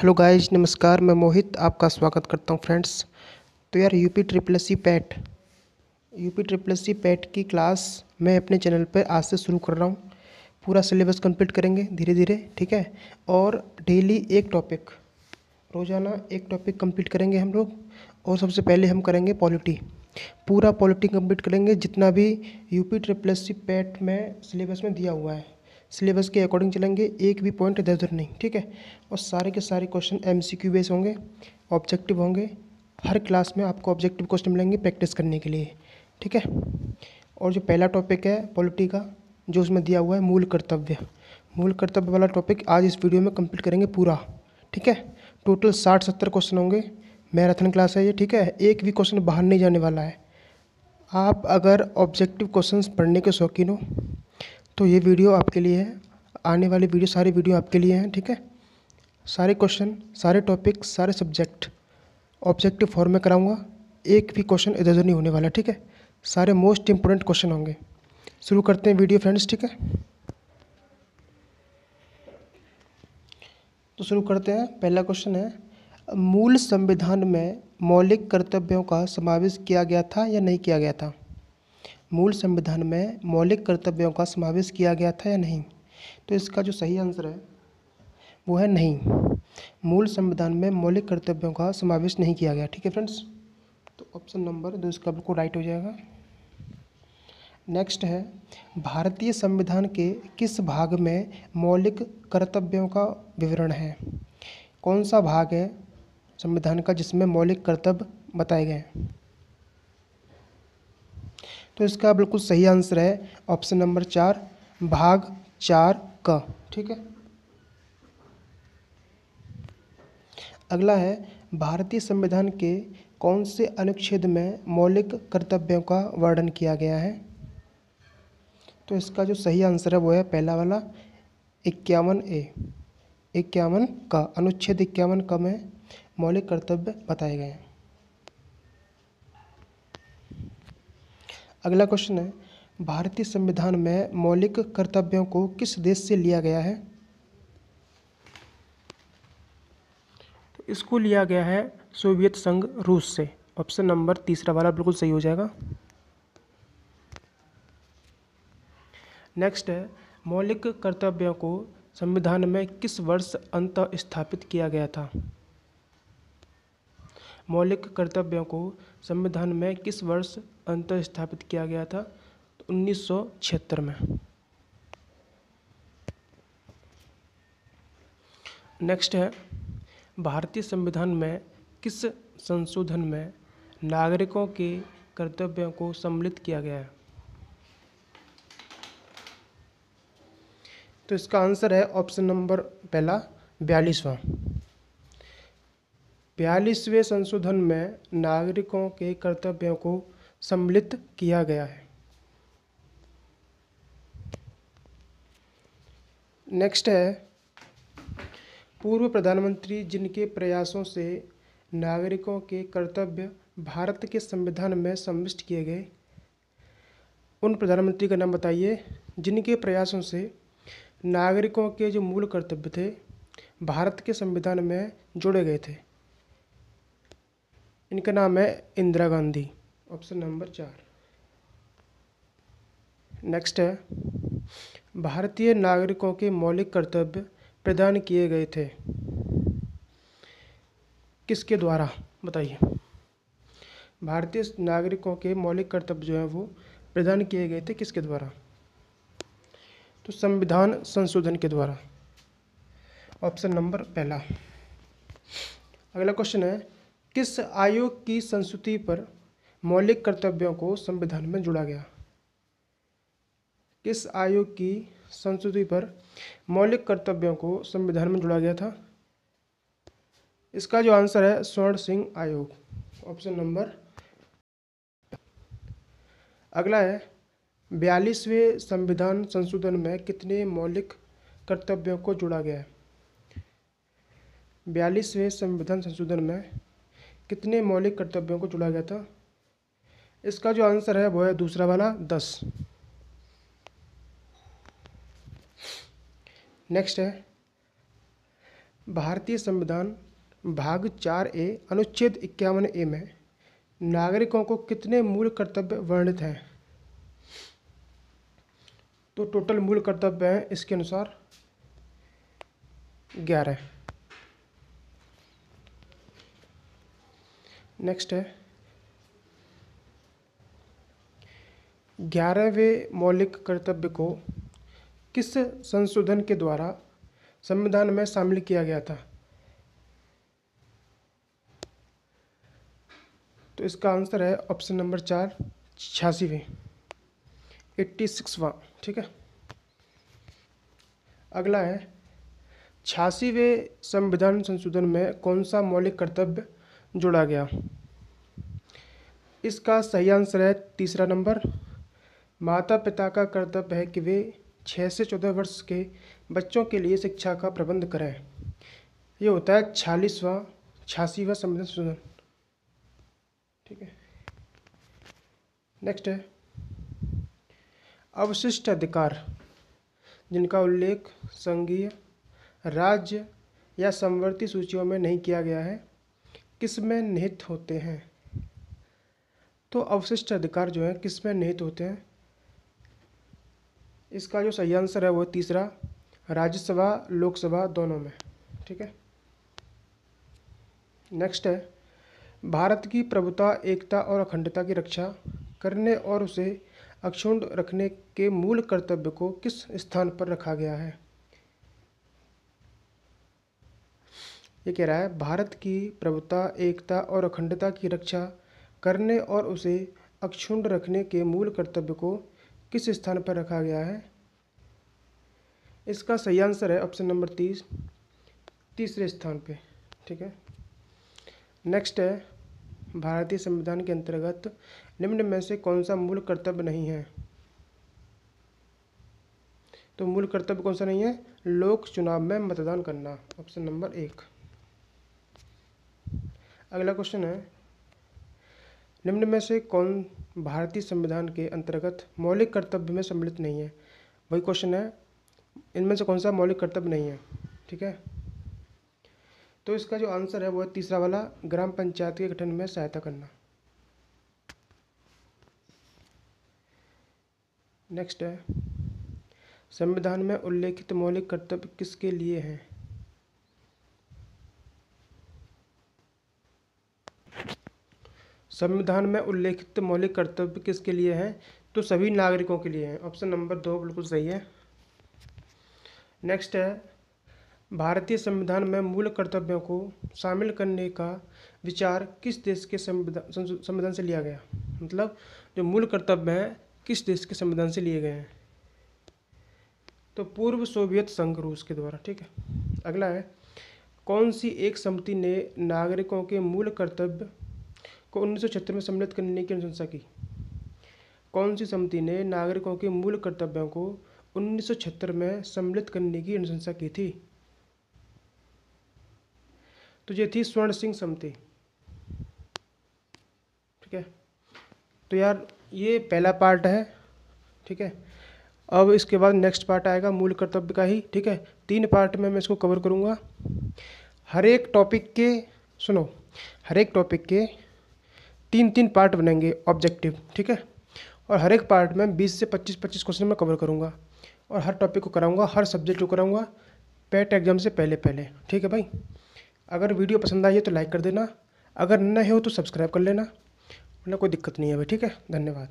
Hello guys, नमस्कार। मैं मोहित आपका स्वागत करता हूं फ्रेंड्स। तो यार यूपी ट्रिपल सी पैट की क्लास मैं अपने चैनल पर आज से शुरू कर रहा हूं। पूरा सिलेबस कंप्लीट करेंगे धीरे धीरे, ठीक है। और डेली एक टॉपिक, रोज़ाना एक टॉपिक कंप्लीट करेंगे हम लोग। और सबसे पहले हम करेंगे पॉलिटी। पूरा पॉलिटी कंप्लीट करेंगे जितना भी यूपी ट्रिपल सी पैट में सिलेबस में दिया हुआ है। सिलेबस के अकॉर्डिंग चलेंगे, एक भी पॉइंट इधर उधर नहीं, ठीक है। और सारे के सारे क्वेश्चन एमसीक्यू बेस होंगे, ऑब्जेक्टिव होंगे। हर क्लास में आपको ऑब्जेक्टिव क्वेश्चन मिलेंगे प्रैक्टिस करने के लिए, ठीक है। और जो पहला टॉपिक है पॉलिटी का, जो उसमें दिया हुआ है मूल कर्तव्य वाला टॉपिक आज इस वीडियो में कंप्लीट करेंगे पूरा, ठीक है। टोटल 60-70 क्वेश्चन होंगे। मैराथन क्लास है ये, ठीक है। एक भी क्वेश्चन बाहर नहीं जाने वाला है। आप अगर ऑब्जेक्टिव क्वेश्चंस पढ़ने के शौकीन हो तो ये वीडियो आपके लिए है। आने वाली वीडियो, सारी वीडियो आपके लिए हैं, ठीक है। सारे क्वेश्चन, सारे टॉपिक, सारे सब्जेक्ट ऑब्जेक्टिव फॉर्म में कराऊंगा। एक भी क्वेश्चन इधर उधर नहीं होने वाला, ठीक है। सारे मोस्ट इंपोर्टेंट क्वेश्चन होंगे। शुरू करते हैं वीडियो फ्रेंड्स, ठीक है। तो शुरू करते हैं। पहला क्वेश्चन है, मूल संविधान में मौलिक कर्तव्यों का समावेश किया गया था या नहीं किया गया था? मूल संविधान में मौलिक कर्तव्यों का समावेश किया गया था या नहीं? तो इसका जो सही आंसर है वो है नहीं। मूल संविधान में मौलिक कर्तव्यों का समावेश नहीं किया गया, ठीक है फ्रेंड्स। तो ऑप्शन नंबर 2 इसका बिल्कुल राइट हो जाएगा। नेक्स्ट है, भारतीय संविधान के किस भाग में मौलिक कर्तव्यों का विवरण है? कौन सा भाग है संविधान का जिसमें मौलिक कर्तव्य बताए गए हैं? तो इसका बिल्कुल सही आंसर है ऑप्शन नंबर 4, भाग 4 का, ठीक है। अगला है, भारतीय संविधान के कौन से अनुच्छेद में मौलिक कर्तव्यों का वर्णन किया गया है? तो इसका जो सही आंसर है वो है पहला वाला, 51A। 51 का अनुच्छेद 51 का में मौलिक कर्तव्य बताए गए हैं। अगला क्वेश्चन है, भारतीय संविधान में मौलिक कर्तव्यों को किस देश से लिया गया है? तो इसको लिया गया है सोवियत संघ रूस से। ऑप्शन नंबर तीसरा वाला बिल्कुल सही हो जाएगा। नेक्स्ट है, मौलिक कर्तव्यों को संविधान में किस वर्ष अंतः स्थापित किया गया था? मौलिक कर्तव्यों को संविधान में किस वर्ष अंतः स्थापित किया गया था? तो 1976 में। नेक्स्ट है, भारतीय संविधान में किस संशोधन में नागरिकों के कर्तव्यों को सम्मिलित किया गया है? तो इसका आंसर है ऑप्शन नंबर पहला, 42वां। 42वें संशोधन में नागरिकों के कर्तव्यों को सम्मिलित किया गया है। नेक्स्ट है, पूर्व प्रधानमंत्री जिनके प्रयासों से नागरिकों के कर्तव्य भारत के संविधान में समाविष्ट किए गए, उन प्रधानमंत्री का नाम बताइए जिनके प्रयासों से नागरिकों के जो मूल कर्तव्य थे भारत के संविधान में जोड़े गए थे। इनका नाम है Indira Gandhi. Option number 4। Next है, भारतीय नागरिकों के मौलिक कर्तव्य प्रदान किए गए थे किसके द्वारा? बताइए। भारतीय नागरिकों के मौलिक कर्तव्य जो है वो प्रदान किए गए थे किसके द्वारा? तो संविधान संशोधन के द्वारा। ऑप्शन नंबर पहला। अगला क्वेश्चन है, किस आयोग की संस्तुति पर मौलिक कर्तव्यों को संविधान में जोड़ा गया? किस आयोग की संस्तुति पर मौलिक कर्तव्यों को संविधान में जोड़ा गया था? इसका जो आंसर है स्वर्ण सिंह आयोग। Option number. अगला है, 42वें संविधान संशोधन में कितने मौलिक कर्तव्यों को जोड़ा गया है? 42वें संविधान संशोधन में कितने मौलिक कर्तव्यों को जोड़ा गया था? इसका जो आंसर है वो है दूसरा वाला, 10। नेक्स्ट है, भारतीय संविधान भाग 4A अनुच्छेद 51A में नागरिकों को कितने मूल कर्तव्य वर्णित हैं? तो टोटल मूल कर्तव्य हैं इसके अनुसार 11। नेक्स्ट है 11वें मौलिक कर्तव्य को किस संशोधन के द्वारा संविधान में शामिल किया गया था? तो इसका आंसर है ऑप्शन नंबर 4 86वें 86वां। ठीक है, अगला है 86वें संविधान संशोधन में कौन सा मौलिक कर्तव्य जोड़ा गया? इसका सही आंसर है तीसरा नंबर। माता पिता का कर्तव्य है कि वे 6 से 14 वर्ष के बच्चों के लिए शिक्षा का प्रबंध करें। ये होता है 86वां संविधान संशोधन। ठीक है, नेक्स्ट है अवशिष्ट अधिकार जिनका उल्लेख संघीय, राज्य या समवर्ती सूचियों में नहीं किया गया है, किस में निहित होते हैं? तो अवशिष्ट अधिकार जो है किस में निहित होते हैं? इसका जो सही आंसर है वो तीसरा, राज्यसभा लोकसभा दोनों में। ठीक है, नेक्स्ट है भारत की प्रभुता, एकता और अखंडता की रक्षा करने और उसे अक्षुण्ण रखने के मूल कर्तव्य को किस स्थान पर रखा गया है? ये कह रहा है भारत की प्रभुता, एकता और अखंडता की रक्षा करने और उसे अक्षुण्ण रखने के मूल कर्तव्य को किस स्थान पर रखा गया है? इसका सही आंसर है ऑप्शन नंबर 30 तीसरे स्थान पे। ठीक है, नेक्स्ट है भारतीय संविधान के अंतर्गत निम्न में से कौन सा मूल कर्तव्य नहीं है? तो मूल कर्तव्य कौन सा नहीं है? लोक चुनाव में मतदान करना, ऑप्शन नंबर 1। अगला क्वेश्चन है निम्न में से कौन भारतीय संविधान के अंतर्गत मौलिक कर्तव्य में सम्मिलित नहीं है? वही क्वेश्चन है, इनमें से कौन सा मौलिक कर्तव्य नहीं है? ठीक है, तो इसका जो आंसर है वो है तीसरा वाला, ग्राम पंचायत के गठन में सहायता करना। नेक्स्ट है संविधान में उल्लेखित मौलिक कर्तव्य किसके लिए हैं? संविधान में उल्लेखित मौलिक कर्तव्य किसके लिए हैं? तो सभी नागरिकों के लिए हैं, ऑप्शन नंबर 2 बिल्कुल सही है। नेक्स्ट है भारतीय संविधान में मूल कर्तव्यों को शामिल करने का विचार किस देश के संविधान से लिया गया? मतलब जो मूल कर्तव्य हैं किस देश के संविधान से लिए गए हैं? तो पूर्व सोवियत संघ रूस के द्वारा। ठीक है, अगला है कौन सी एक समिति ने नागरिकों के मूल कर्तव्य को 1976 में सम्मिलित करने की अनुशंसा की? कौन सी समिति ने नागरिकों के मूल कर्तव्यों को 1976 में सम्मिलित करने की अनुशंसा की थी? तो ये थी स्वर्ण सिंह समिति। ठीक है, तो यार ये पहला पार्ट है। ठीक है, अब इसके बाद नेक्स्ट पार्ट आएगा मूल कर्तव्य का ही। ठीक है, 3 पार्ट में मैं इसको कवर करूँगा। हर एक टॉपिक के सुनो, हर एक टॉपिक के 3-3 पार्ट बनेंगे ऑब्जेक्टिव। ठीक है, और हर एक पार्ट में 20 से 25 क्वेश्चन मैं कवर करूँगा और हर टॉपिक को कराऊँगा, हर सब्जेक्ट को कराऊँगा पेट एग्जाम से पहले। ठीक है भाई, अगर वीडियो पसंद आई है तो लाइक कर देना, अगर नए हो तो सब्सक्राइब कर लेना, वरना कोई दिक्कत नहीं है भाई। ठीक है, धन्यवाद।